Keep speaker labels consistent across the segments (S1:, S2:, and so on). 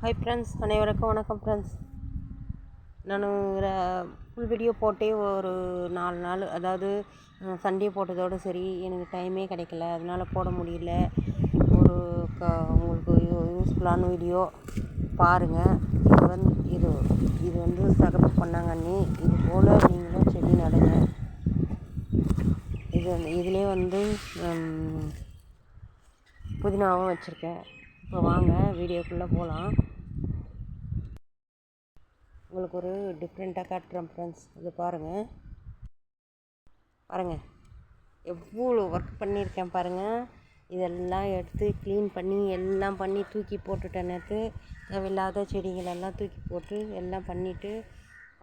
S1: Hi friends, அனைவருக்கும் வணக்கம் friends. நான் ஃபுல் வீடியோ போட்டே ஒரு 4 நாள், அதாவது சண்டே போட்டதோடு சரி. எனக்கு டைமே கிடைக்கல, அதனால் போட முடியல. ஒரு உங்களுக்கு யூஸ்ஃபுல்லான வீடியோ பாருங்கள். இது வந்து சகப்பு பண்ணாங்கண்ணி. இது போல் நீங்களும் செடி நடுங்க. இதுலேயே வந்து புதினாவும் வச்சுருக்கேன். இப்போ வாங்க வீடியோக்குள்ளே போகலாம். உங்களுக்கு ஒரு டிஃப்ரெண்ட்டாக காட்டுறேன் ஃப்ரெண்ட்ஸ். இது பாருங்கள் எவ்வளோ ஒர்க் பண்ணியிருக்கேன் பாருங்கள். இதெல்லாம் எடுத்து க்ளீன் பண்ணி எல்லாம் பண்ணி தூக்கி போட்டுட்டேன். நேற்று தேவையில்லாத செடிகளெல்லாம் தூக்கி போட்டு எல்லாம் பண்ணிவிட்டு,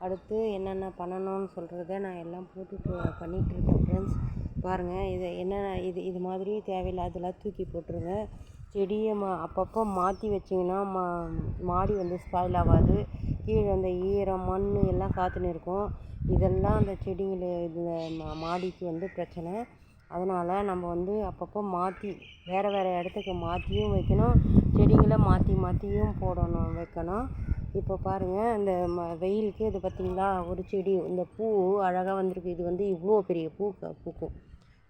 S1: அடுத்து என்னென்ன பண்ணணும்னு சொல்கிறத நான் எல்லாம் போட்டுட்டு பண்ணிகிட்ருக்கேன் ஃப்ரெண்ட்ஸ். பாருங்கள், இது மாதிரி தேவையில்லாதெல்லாம் தூக்கி போட்டுருங்க. செடியை அப்பப்போ மாற்றி வச்சிங்கன்னா மாடி வந்து ஸ்பாயில் ஆகாது. கீழே அந்த ஈரம் மண் எல்லாம் காத்துன்னு இருக்கும். இதெல்லாம் அந்த செடிங்களை மாடிக்கு வந்து பிரச்சனை. அதனால் நம்ம வந்து அப்பப்போ மாற்றி வேறு இடத்துக்கு மாற்றியும் வைக்கணும். செடிகளை மாற்றியும் வைக்கணும். இப்போ பாருங்கள், இந்த வெயிலுக்கு இது பார்த்திங்களா, ஒரு செடி இந்த பூ அழகாக வந்திருக்கு. இது வந்து இவ்வளோ பெரிய பூக்கும்.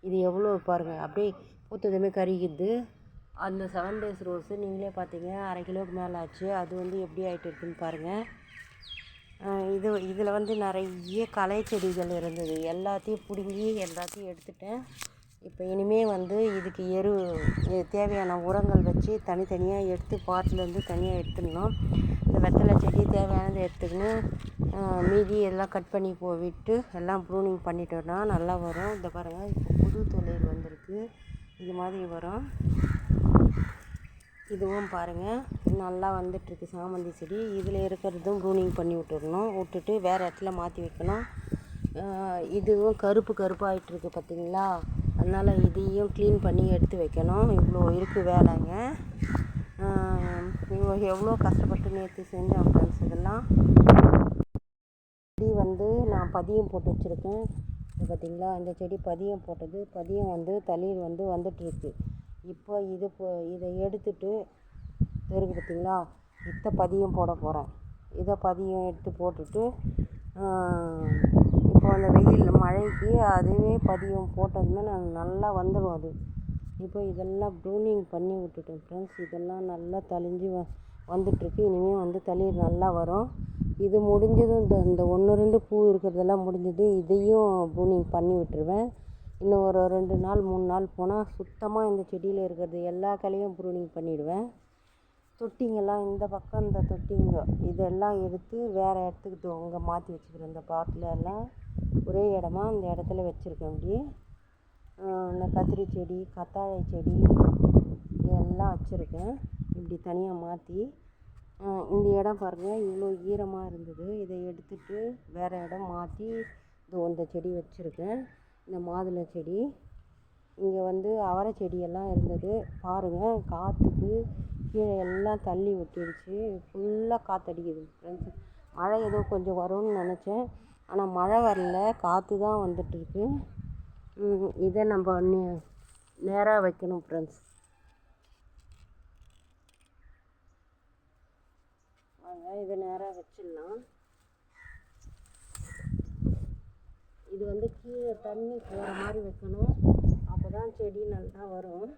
S1: இது எவ்வளோ பாருங்கள், அப்படியே பூத்ததுமே கருகிது. அந்த 7 days ரோஸு நீங்களே பார்த்தீங்க, 1/2 கிலோவுக்கு மேலே ஆச்சு. அது வந்து எப்படி ஆகிட்டு இருக்குன்னு பாருங்கள். இதில் வந்து நிறைய களை செடிகள் இருந்தது. எல்லாத்தையும் பிடுங்கி எல்லாத்தையும் எடுத்துட்டேன். இப்போ இனிமேல் வந்து இதுக்கு தேவையான உரங்கள் வச்சு தனித்தனியாக எடுத்து பாட்டிலேருந்து தனியாக எடுத்துடணும். இந்த வெத்தலை செடி தேவையானதை எடுத்துக்கின்னு மீதி எல்லாம் கட் பண்ணி விட்டு எல்லாம் ப்ரூனிங் பண்ணிட்டோன்னா நல்லா வரும். இந்த பாருங்கள், இப்போ புது தொழில் வந்திருக்கு. இது மாதிரி வரும். இதுவும் பாருங்கள் நல்லா வந்துட்டுருக்கு. சாமந்தி செடி இதில் இருக்கிறதும் ப்ரூனிங் பண்ணி விட்டுட்டு வேறு இடத்துல மாற்றி வைக்கணும். இதுவும் கருப்பாகிட்டுருக்கு பார்த்திங்களா, அதனால் இதையும் க்ளீன் பண்ணி எடுத்து வைக்கணும். இவ்வளோ இருக்குது வேலைங்க. எவ்வளோ கஷ்டப்பட்டு நேற்று செஞ்சேன் ஃப்ரெண்ட்ஸ். இதெல்லாம் செடி வந்து நான் பதியம் போட்டு வச்சுருக்கேன். பார்த்திங்களா, இந்த செடி பதியம் போட்டது. பதியம் வந்து தளிர் வந்து வந்துட்டுருக்கு. இப்போ இதை எடுத்துட்டு இருக்குது பார்த்திங்களா, பதியம் போட போகிறேன். இதை பதியம் எடுத்து போட்டுட்டு இப்போ அந்த வெயில் மழைக்கு அதுவே பதியம் போட்டதுமே நல்லா வந்துடும் அது. இப்போ இதெல்லாம் ப்ரூனிங் பண்ணி விட்டுட்டேன் ஃப்ரெண்ட்ஸ். இதெல்லாம் நல்லா தளிஞ்சு வந்துட்டுருக்கு. இனிமேல் வந்து தளிர் நல்லா வரும். இது முடிஞ்சதும் இந்த 1 2 பூ இருக்கிறதெல்லாம் முடிஞ்சது. இதையும் ப்ரூனிங் பண்ணி விட்டுருவேன். இன்னும் ஒரு 2 நாள் 3 நாள் போனால் சுத்தமாக இந்த செடியில் இருக்கிறது எல்லா கிளையும் ப்ரூனிங் பண்ணிவிடுவேன். தொட்டிங்கெல்லாம் இந்த பக்கம், இந்த தொட்டிங்க இதெல்லாம் எடுத்து வேறு இடத்துக்கு அங்கே மாற்றி வச்சுக்கிறேன். இந்த பாட்டில் எல்லாம் ஒரே இடமா இந்த இடத்துல வச்சுருக்கேன். அப்படி இந்த கத்திரி செடி, கத்தாழை செடி இதெல்லாம் வச்சுருக்கேன். இப்படி தனியாக மாற்றி இந்த இடம் பாருங்கள், இவ்வளோ ஈரமாக இருந்தது. இதை எடுத்துட்டு வேறு இடம் மாற்றி இந்த செடி வச்சுருக்கேன். இந்த மாதுளை செடி, இங்கே வந்து அவரை செடியெல்லாம் இருந்தது. பாருங்கள், காற்றுக்கு கீழே எல்லாம் தள்ளி விட்டுடுச்சு. ஃபுல்லாக காற்றடிக்குது ஃப்ரெண்ட்ஸ். மழை ஏதோ கொஞ்சம் வரும்னு நினச்சேன், ஆனால் மழை வரல, காற்று தான் வந்துட்டுருக்கு. இதை நம்ம நேராக வைக்கணும் ஃப்ரெண்ட்ஸ். இதை நேராக வச்சிடலாம். இது வந்து கீழே தண்ணி போகிற மாதிரி வைக்கணும். அப்போ தான் செடி நல்லா வரும்.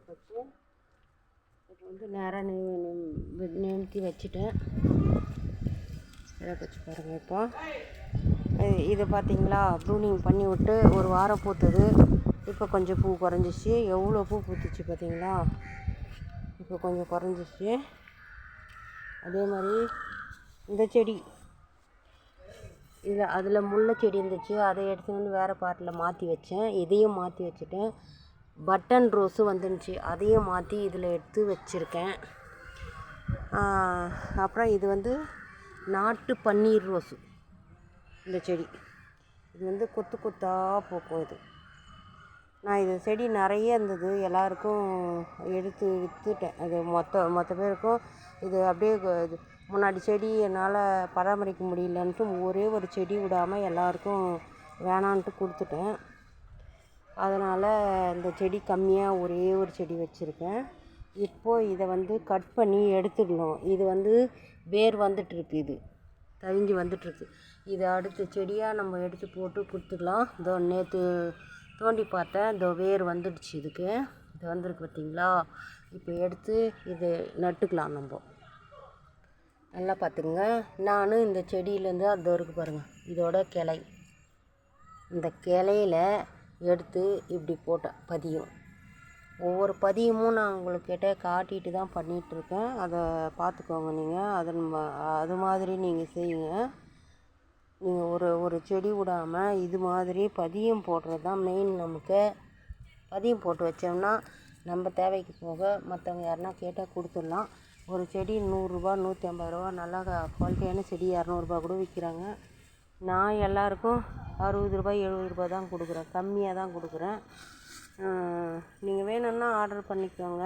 S1: வச்சு இப்போ வந்து நேராக நிறுத்தி வச்சுட்டேன். வச்சு பாருங்கள். இப்போ இது பார்த்திங்களா, ப்ரூனிங் பண்ணி விட்டு ஒரு வாரம் பூத்துது. இப்போ கொஞ்சம் பூ குறைஞ்சிச்சு. எவ்வளோ பூ பூத்துச்சு பார்த்திங்களா, இப்போ கொஞ்சம் குறைஞ்சிச்சு. அதே மாதிரி இந்த செடி அதில் முல்லை செடி இருந்துச்சு. அதை எடுத்து வந்து வேறு பாட்டில் மாற்றி வச்சேன். இதையும் மாற்றி வச்சுட்டேன். பட்டன் ரோஸு வந்துருந்துச்சு, அதையும் மாற்றி இதில் எடுத்து வச்சுருக்கேன். அப்புறம் இது வந்து நாட்டு பன்னீர் ரோஸு. இந்த செடி இது வந்து கொத்தாக பூக்கும். நான் இது செடி நிறைய இருந்தது, எல்லாருக்கும் எடுத்து விற்றுட்டேன். அது மொத்த பேருக்கும் இது அப்படியே முன்னாடி செடி என்னால் பராமரிக்க முடியலன்ட்டு ஒரே ஒரு செடி விடாமல் எல்லாருக்கும் வேணான்ட்டு கொடுத்துட்டேன். அதனால் இந்த செடி கம்மியாக ஒரே ஒரு செடி வச்சுருக்கேன். இப்போது இதை வந்து கட் பண்ணி எடுத்துடணும். இது வந்து வேர் வந்துட்டுருக்கு, இது தழிஞ்சு வந்துட்டுருக்கு. இதை அடுத்த செடியாக நம்ம எடுத்து போட்டு கொடுத்துக்கலாம். இதோ நேற்று தோண்டி பார்த்தேன், இதோ வேர் வந்துடுச்சு. இதுக்கு இது வந்திருக்கு பார்த்தீங்களா. இப்போ எடுத்து இது நட்டுக்கலாம். நம்ம நல்லா பார்த்துக்குங்க. நான் இந்த செடியிலேருந்து அதோ இருக்குது பாருங்கள், இதோட கிளை. இந்த கிளையில எடுத்து இப்படி போட்டேன் பதியம். ஒவ்வொரு பதியமும் நான் உங்கள்கிட்ட காட்டிட்டு தான் பண்ணிகிட்ருக்கேன். அதை பார்த்துக்கோங்க நீங்கள். அது மாதிரி நீங்கள் செய்யுங்க. நீங்கள் ஒரு செடி விடாமல் இது மாதிரி பதியம் போடுறது தான் மெயின். நமக்கு பதியம் போட்டு வச்சோம்னா நம்ம தேவைக்கு போக மற்றவங்க யாருன்னா கேட்டால் கொடுத்துடலாம். ஒரு செடி 100 ரூபா 150 ரூபா, நல்லா குவாலிட்டியான செடி 200 ரூபா கூட விற்கிறாங்க. நான் எல்லாருக்கும் 60 ரூபாய் 70 ரூபா தான் கொடுக்குறேன், கம்மியாக தான் கொடுக்குறேன். நீங்கள் வேணும்னா ஆர்டர் பண்ணிக்கோங்க.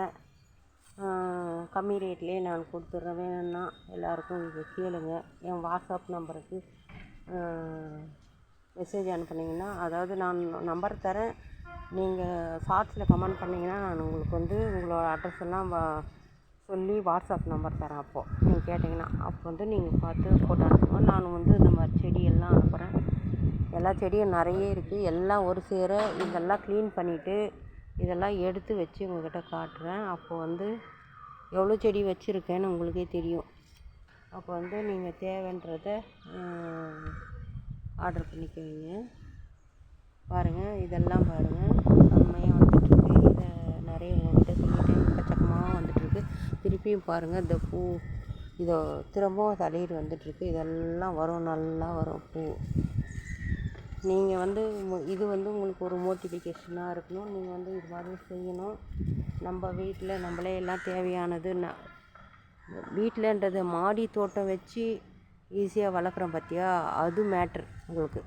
S1: கம்மி ரேட்லேயே நான் கொடுத்துட்றேன். வேணும்னா எல்லாருக்கும் இது கேளுங்க. என் வாட்ஸ்அப் நம்பருக்கு மெசேஜ் அனுப்புனீங்கன்னா, அதாவது நான் நம்பர் தரேன், நீங்கள் ஷார்ட்ஸில் கமெண்ட் பண்ணிங்கன்னா நான் உங்களுக்கு வந்து உங்களோட அட்ரஸ் எல்லாம் சொல்லி வாட்ஸ்அப் நம்பர் தரேன். அப்போது நீங்கள் கேட்டிங்கன்னா அப்போ வந்து நீங்கள் பார்த்து போட்டு அனுப்புங்க. நான் வந்து இந்த மாதிரி செடியெல்லாம் அனுப்புகிறேன். எல்லா செடியும் நிறைய இருக்குது. எல்லாம் ஒரு சேர இதெல்லாம் க்ளீன் பண்ணிவிட்டு இதெல்லாம் எடுத்து வச்சு உங்கள்கிட்ட காட்டுறேன். அப்போ வந்து எவ்வளோ செடி வச்சுருக்கேன்னு உங்களுக்கே தெரியும். அப்போ வந்து நீங்கள் தேவைன்றதை ஆர்டர் பண்ணிக்குவீங்க. பாருங்கள், இதெல்லாம் பாருங்கள் செம்மையாக வந்துட்டுருக்கு. இதை நிறைய உங்கள்கிட்ட சொல்லிட்டேன், எக்கச்சக்கமாக வந்துட்டுருக்கு. திருப்பியும் பாருங்கள், இந்த பூ இதோ திரும்பவும் தளிர் வந்துட்டுருக்கு. இதெல்லாம் வரும், நல்லா வரும் பூ. நீங்கள் வந்து இது வந்து உங்களுக்கு ஒரு மோட்டிஃபிகேஷனாக இருக்கணும். நீங்கள் வந்து இது மாதிரி செய்யணும். நம்ம வீட்டில் நம்மளே எல்லாம் தேவையானது வீட்டிலன்றது மாடி தோட்டம் வச்சு ஈஸியாக வளர்க்குறோம் பார்த்தியா, அது மேட்ரு உங்களுக்கு.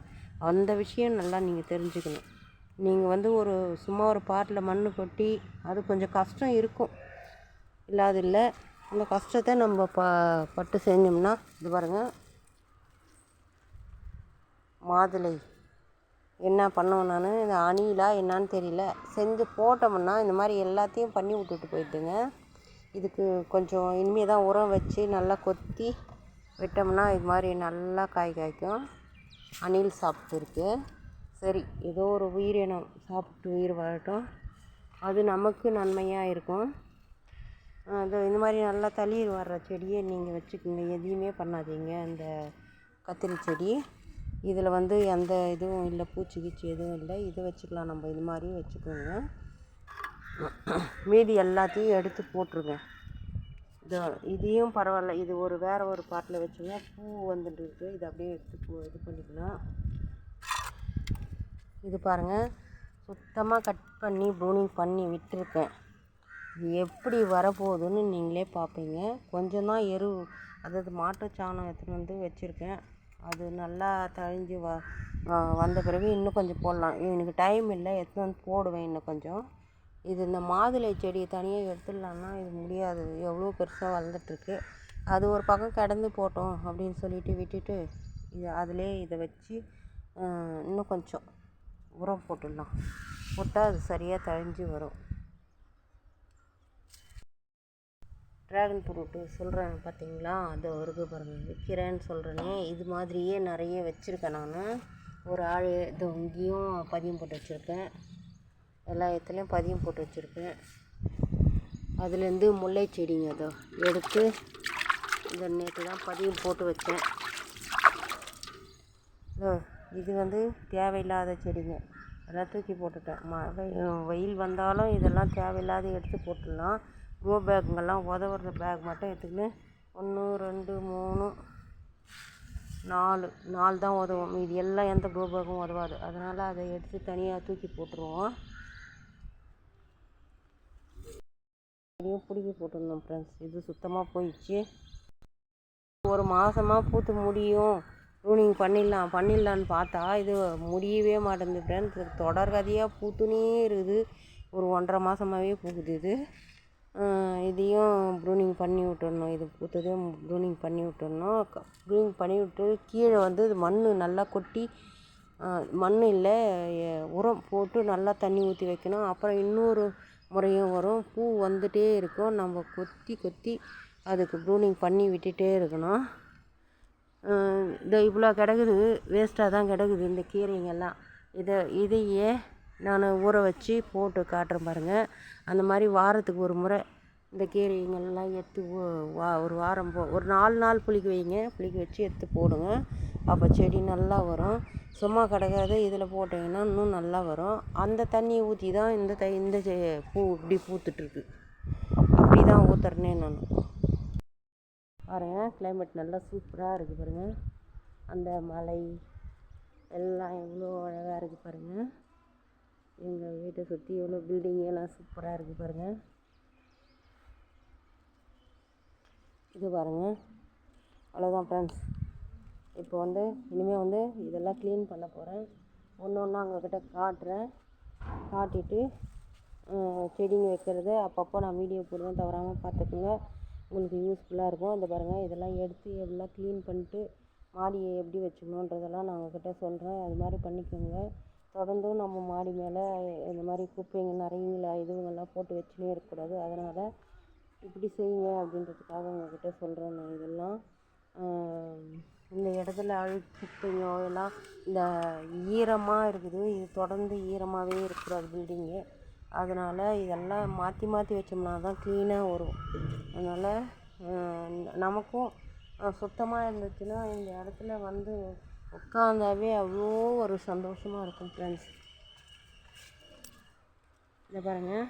S1: அந்த விஷயம் நல்லா நீங்கள் தெரிஞ்சுக்கணும். நீங்கள் வந்து சும்மா ஒரு பாட்டில் மண் கொட்டி, அது கொஞ்சம் கஷ்டம் இருக்கும், இல்லாது இல்லை. அந்த கஷ்டத்தை நம்ம பட்டு செஞ்சோம்னா, இது பாருங்கள் மாதுளை என்ன பண்ணுவேன் நான், இந்த அணிலா என்னான்னு தெரியல, செஞ்சு போட்டோம்னா இந்த மாதிரி எல்லாத்தையும் பண்ணி விட்டுட்டு போயிட்டுங்க. இதுக்கு கொஞ்சம் இனிமேல் தான் உரம் வச்சு நல்லா கொத்தி விட்டோம்னா இது மாதிரி நல்லா காய்க்கும். அணில் சாப்பிட்டுருக்கு. சரி, ஏதோ ஒரு உயிரினம் சாப்பிட்டு உயிர் வாழட்டும், அது நமக்கு நன்மையாக இருக்கும். அது இந்த மாதிரி நல்லா தளிர் வர்ற செடியை நீங்கள் வச்சுக்கோங்க. எதையுமே பண்ணாதீங்க. அந்த கத்திரி செடி இதில் வந்து எந்த இதுவும் இல்லை, பூச்சி கீச்சி எதுவும் இல்லை. இதை வச்சுக்கலாம் நம்ம. இது மாதிரி வச்சுக்கோங்க. மீதி எல்லாத்தையும் எடுத்து போட்டுருங்க. இதையும் பரவாயில்ல, இது வேறு ஒரு பாட்டில் வச்சுங்க. பூ வந்துட்டு இருக்குது, இதை அப்படியே எடுத்து இது பண்ணிக்கலாம். இது பாருங்கள், சுத்தமாக கட் பண்ணி ப்ரூனிங் பண்ணி விட்டுருக்கேன். இது எப்படி வரப்போகுதுன்னு நீங்களே பார்ப்பீங்க. கொஞ்சம் தான் அதாவது மாட்டுச்சாணம் எடுத்துகிட்டு வந்து வச்சுருக்கேன். அது நல்லா தழிஞ்சு வந்த பிறகு இன்னும் கொஞ்சம் போடலாம். எனக்கு டைம் இல்லை, எடுத்துகிட்டு வந்து போடுவேன் இன்னும் கொஞ்சம். இது இந்த மாதுளை செடியை தனியாக எடுத்துடலான்னா இது முடியாது, எவ்வளோ பெருசாக வளர்ந்துட்டுருக்கு. அது ஒரு பக்கம் கிடந்து போட்டோம் அப்படின்னு சொல்லிட்டு விட்டுட்டு அதிலே இதை வச்சு இன்னும் கொஞ்சம் உரம் போட்டுடலாம். போட்டால் அது சரியாக தழிஞ்சு வரும். ட்ராகன் ஃப்ரூட்டு சொல்கிறேன் பார்த்தீங்களா, அது வருது பாருங்கள். விற்கிறேன்னு சொல்கிறேனே, இது மாதிரியே நிறைய வச்சுருக்கேன் நான். ஒரு ஆள் இது இங்கேயும் பதியம் போட்டு வச்சுருக்கேன், எல்லா இடத்துலையும் பதியம் போட்டு வச்சுருக்கேன். அதுலேருந்து முல்லை செடிங்க அதோ எடுத்து இந்த நேற்று தான் பதியம் போட்டு வச்சேன். இது வந்து தேவையில்லாத செடிங்க, அதெல்லாம் தூக்கி போட்டுட்டேன். வெயில் வந்தாலும் இதெல்லாம் தேவையில்லாத எடுத்து போட்டுடலாம். க்ரோ பேக்குங்கெல்லாம் உதவுற பேக் மட்டும் எடுத்துக்கின்னு 1 2 3 4 தான் உதவும். இது எல்லாம் எந்த க்ரோ பேக்கும் உதவாது. அதனால் அதை எடுத்து தனியாக தூக்கி போட்டுருவோம். பிடிக்கி போட்டுடணும் ஃப்ரெண்ட்ஸ். இது சுத்தமாக போயிடுச்சு. ஒரு மாதமாக பூத்து முடியும், ப்ரூனிங் பண்ணிடலான்னு பார்த்தா இது முடியவே மாட்டேங்குது ஃப்ரெண்ட்ஸ். தொடர் கதையாக பூத்துனே இருக்குது. ஒரு 1.5 மாதமாகவே பூக்குது இது. இதையும் ப்ரூனிங் பண்ணி விட்டுடணும். இது பூத்ததையும் ப்ரூனிங் பண்ணி விட்டுடணும். ப்ரூனிங் பண்ணி விட்டு கீழே வந்து மண் நல்லா கொட்டி மண் இல்லை உரம் போட்டு நல்லா தண்ணி ஊற்றி வைக்கணும். அப்புறம் இன்னொரு முறையும் வரும், பூ வந்துகிட்டே இருக்கும், நம்ம கொத்தி கொத்தி அதுக்கு ப்ரூனிங் பண்ணி விட்டுட்டே இருக்கணும். இவ்வளோ கிடக்குது, வேஸ்ட்டாக தான் கிடக்குது இந்த கீரைங்கெல்லாம். இதையே நான் ஊற வச்சு போட்டு காட்டுறேன் பாருங்கள். அந்த மாதிரி வாரத்துக்கு ஒரு முறை இந்த கீரைங்கெல்லாம் எடுத்து ஒரு வாரம் ஒரு 4 நாள் புளிக்க வைங்க. புளிக்க வச்சு எடுத்து போடுங்க. அப்போ செடி நல்லா வரும். சும்மா கிடக்காது, இதில் போட்டிங்கன்னா இன்னும் நல்லா வரும். அந்த தண்ணியை ஊற்றி தான் இந்த பூ இப்படி பூத்துட்ருக்கு. அப்படி தான் ஊற்றுறனே நான். பாருங்கள், கிளைமேட் நல்லா சூப்பராக இருக்குது பாருங்கள். அந்த மலை எல்லாம் எவ்வளோ அழகாக இருக்குது பாருங்கள். எங்கள் வீட்டை சுற்றி எவ்வளோ பில்டிங் எல்லாம் சூப்பராக இருக்குது பாருங்கள். இது பாருங்கள். அவ்வளோதான் ஃப்ரெண்ட்ஸ். இப்போ இனிமேல் இதெல்லாம் க்ளீன் பண்ண போகிறேன். ஒன்று ஒன்றா உங்கள்கிட்ட காட்டுறேன். காட்டிட்டு செடிங்க வைக்கிறது அப்பப்போ நான் வீடியோ போடுவேன், தவறாமல் பார்த்துக்குங்க. உங்களுக்கு யூஸ்ஃபுல்லாக இருக்கும். இந்த பாருங்கள், இதெல்லாம் எடுத்து எல்லாம் க்ளீன் பண்ணிட்டு மாடியை எப்படி வச்சுக்கணுன்றதெல்லாம் நான் உங்கள்கிட்ட சொல்கிறேன். அது மாதிரி பண்ணிக்கோங்க. தொடர்ந்தும் நம்ம மாடி மேலே இந்த மாதிரி குப்பைங்க நிறைய இதுவங்கெல்லாம் போட்டு வச்சுனே இருக்கக்கூடாது. அதனால் இப்படி செய்யுங்க அப்படின்றதுக்காக உங்கள்கிட்ட சொல்கிறேன் நான். இதெல்லாம் இந்த இடத்துல குப்பையோ எல்லாம் இந்த ஈரமாக இருக்குது, இது தொடர்ந்து ஈரமாகவே இருக்கக்கூடாது பில்டிங்கு. அதனால் இதெல்லாம் மாற்றி மாற்றி வச்சோம்னா தான் க்ளீனாக வரும். அதனால் நமக்கும் சுத்தமாக இருந்துச்சுன்னா இந்த இடத்துல உட்காந்தாவே அவ்வளோ ஒரு சந்தோஷமாக இருக்கும் ஃப்ரெண்ட்ஸ். இதை பாருங்கள்,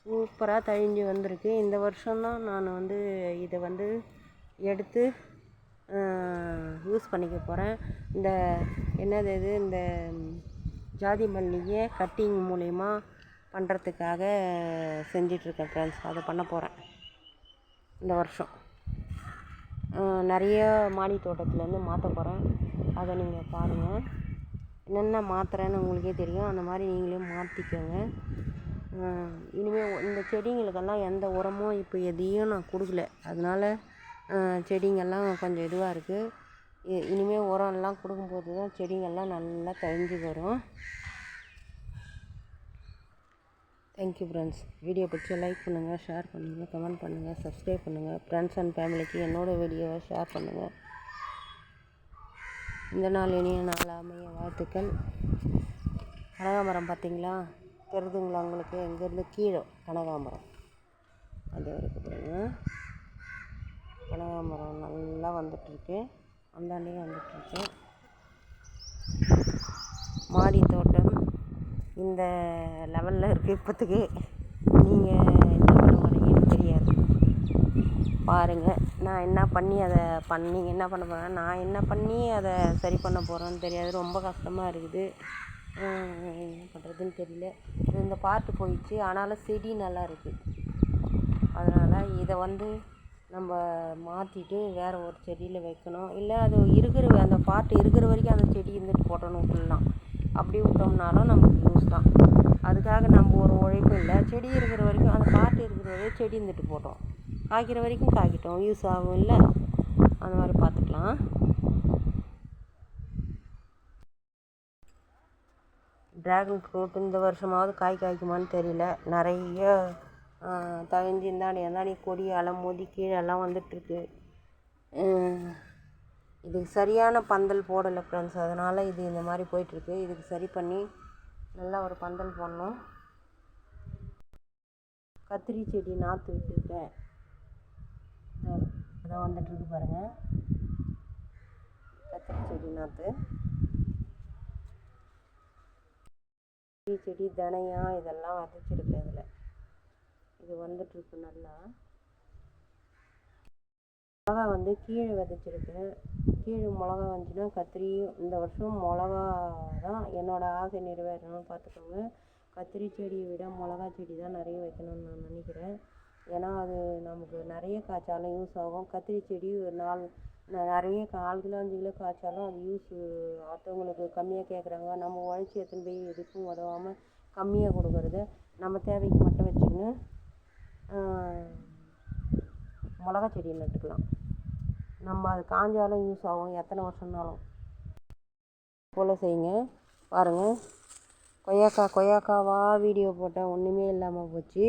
S1: சூப்பராக தழிஞ்சு வந்திருக்கு. இந்த வருஷம்தான் நான் இதை எடுத்து யூஸ் பண்ணிக்க போகிறேன். இந்த ஜாதி மல்லிகை கட்டிங் மூலிமா பண்ணுறதுக்காக செஞ்சிட்ருக்கேன் ஃப்ரெண்ட்ஸ். அதை பண்ண போகிறேன் இந்த வருஷம். நிறைய மாடி தோட்டத்துலேருந்து மாற்ற போகிறேன். அதை நீங்கள் பாருங்கள். என்னென்ன மாற்றுறேன்னு உங்களுக்கே தெரியும். அந்த மாதிரி நீங்களே மாற்றிக்கோங்க. இனிமேல் இந்த செடிங்களுக்கெல்லாம் எந்த உரமும் இப்போ எதையும் நான் கொடுக்கல. அதனால் செடிங்கெல்லாம் கொஞ்சம் இதுவாக இருக்குது. இனிமேல் உரம்லாம் கொடுக்கும்போது தான் செடிங்கெல்லாம் நல்லா தழிஞ்சு வரும். Thank you friends. வீடியோ பிடிச்சா லைக் பண்ணுங்கள், ஷேர் பண்ணுங்கள், கமெண்ட் பண்ணுங்கள், சப்ஸ்கிரைப் பண்ணுங்கள். ஃப்ரெண்ட்ஸ் அண்ட் ஃபேமிலிக்கு என்னோடய வீடியோவை ஷேர் பண்ணுங்கள். இந்த நாள் இனிய நாள் அமைய வாழ்த்துக்கள். கனகாமரம் பார்த்தீங்களா, தெரியுதுங்களா உங்களுக்கு? எங்கேருந்து கீழே கனகாமரம் அது இருக்குது பாருங்க. கனகாமரம் நல்லா வந்துட்டுருக்கு, அந்தாண்டியும் வந்துட்டுருக்கு. மாடி தோட்டம் இந்த லெவலில் இருக்குது இப்போத்துக்கு. நீங்கள் என்ன பண்ண போகிறீங்கன்னு தெரியாது. பாருங்கள், நான் என்ன பண்ணி நீங்கள் என்ன பண்ண போகிறேன், நான் என்ன பண்ணி அதை சரி பண்ண போகிறேன்னு தெரியாது. ரொம்ப கஷ்டமாக இருக்குது. என்ன பண்ணுறதுன்னு தெரியல. இந்த பாட்டு போயிடுச்சு, ஆனாலும் செடி நல்லா இருக்குது. அதனால் இதை நம்ம மாற்றிட்டு வேறு ஒரு செடியில் வைக்கணும். இல்லை அது அந்த பாட்டு இருக்கிற வரைக்கும் அந்த செடி இருந்துட்டு போட்டோன்னு விட்டுலாம். அப்படி விட்டோம்னாலும் நமக்கு யூஸ் தான். அதுக்காக நம்ம ஒரு உழைப்பும் இல்லை. செடி இருக்கிற வரைக்கும், அந்த பாட்டு இருக்கிற வரைக்கும் செடி இருந்துட்டு போட்டோம், காய்க்கிற வரைக்கும் காய்க்கிட்டோம், யூஸ் ஆகும் இல்லை? அந்த மாதிரி பார்த்துக்கலாம். ட்ராகன் ஃப்ரூட் இந்த வருஷமாவது காய்க்குமான்னு தெரியல. நிறைய தழிஞ்சு இந்தாண்டி கொடி மோதி கீழெல்லாம் வந்துட்டுருக்கு. இதுக்கு சரியான பந்தல் போடலை ஃப்ரெண்ட்ஸ். அதனால் இது இந்த மாதிரி போயிட்டுருக்கு. இதுக்கு சரி பண்ணி நல்லா ஒரு பந்தல் போடணும். கத்திரி செடி நாற்று விட்டுருக்கேன், அதான் வந்துட்டுருக்கு பாருங்கள். கத்திரி செடி நாற்று, செடி தனையா இதெல்லாம் விதைச்சிருக்கு. அதில் இது வந்துட்டுருக்கு நல்லா. மிளகா கீழே விதைச்சிருக்கேன். கீழே மிளகா வந்துச்சுன்னா கத்திரியும் இந்த வருஷம் மிளகா தான் என்னோடய ஆசை நிறைவேறணும்னு பார்த்துக்கோங்க. கத்திரி செடியை விட மிளகா செடி தான் நிறைய வைக்கணும்னு நான் நினைக்கிறேன். ஏன்னா அது நமக்கு நிறைய காய்ச்சாலும் யூஸ் ஆகும். கத்திரி செடி ஒரு நிறைய 4 கிலோ 5 கிலோ காய்ச்சாலும் அது யூஸ். அடுத்தவங்களுக்கு கம்மியாக கேட்குறாங்க, நம்ம உழைச்சி எடுத்துன்னு போய் எதுக்கும் உதவாமல் கம்மியாக கொடுக்குறது, நம்ம தேவைக்கு மட்டும் வச்சுக்கின்னு மிளகா செடியை நட்டுக்கலாம். நம்ம அது காஞ்சாலும் யூஸ் ஆகும் எத்தனை வருஷம்னாலும். போல் செய்யுங்க. பாருங்கள், கொய்யாக்காவாக வீடியோ போட்டால் ஒன்றுமே இல்லாமல் போச்சு.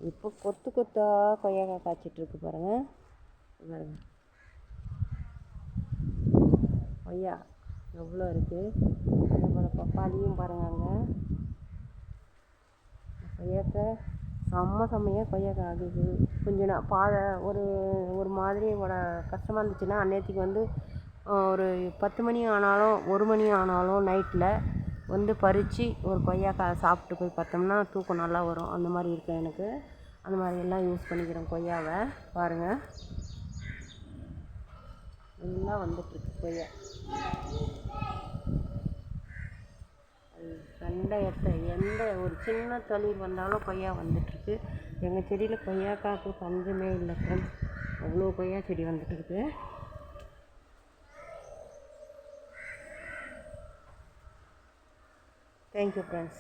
S1: இப்போ கொத்து கொத்தாக கொய்யாக்காய் காய்ச்சிட்ருக்கு பாருங்கள். பாருங்கள் கொய்யா எவ்வளோ இருக்குது. அதே போல் பப்பாளியும் பாருங்கள். அங்கே கொய்யாக்காய் செம்மையாக கொய்யாக்காய் ஆகுது. கொஞ்சம் ஒரு ஒரு மாதிரி கஷ்டமாக இருந்துச்சுன்னா அந்நேரத்துக்கு வந்து ஒரு 10 மணி ஆனாலும் 1 மணி ஆனாலும் நைட்டில் வந்து பறித்து ஒரு கொய்யாக்காய் சாப்பிட்டு போய் பார்த்தோம்னா தூக்கம் நல்லா வரும். அந்த மாதிரி இருக்கும் எனக்கு. அந்த மாதிரியெல்லாம் யூஸ் பண்ணிக்கிறேன் கொய்யாவை. பாருங்கள், எல்லாம் வந்துட்டுருக்கு கொய்யா. எந்த ஒரு சின்ன தளிர் வந்தாலும் கொய்யா வந்துட்டுருக்கு. எங்கள் செடியில் கொய்யாக்காய்க்கு பஞ்சமே இல்லை ஃப்ரெண்ட்ஸ். அவ்வளோ கொய்யா செடி வந்துட்டுருக்கு. Thank you friends.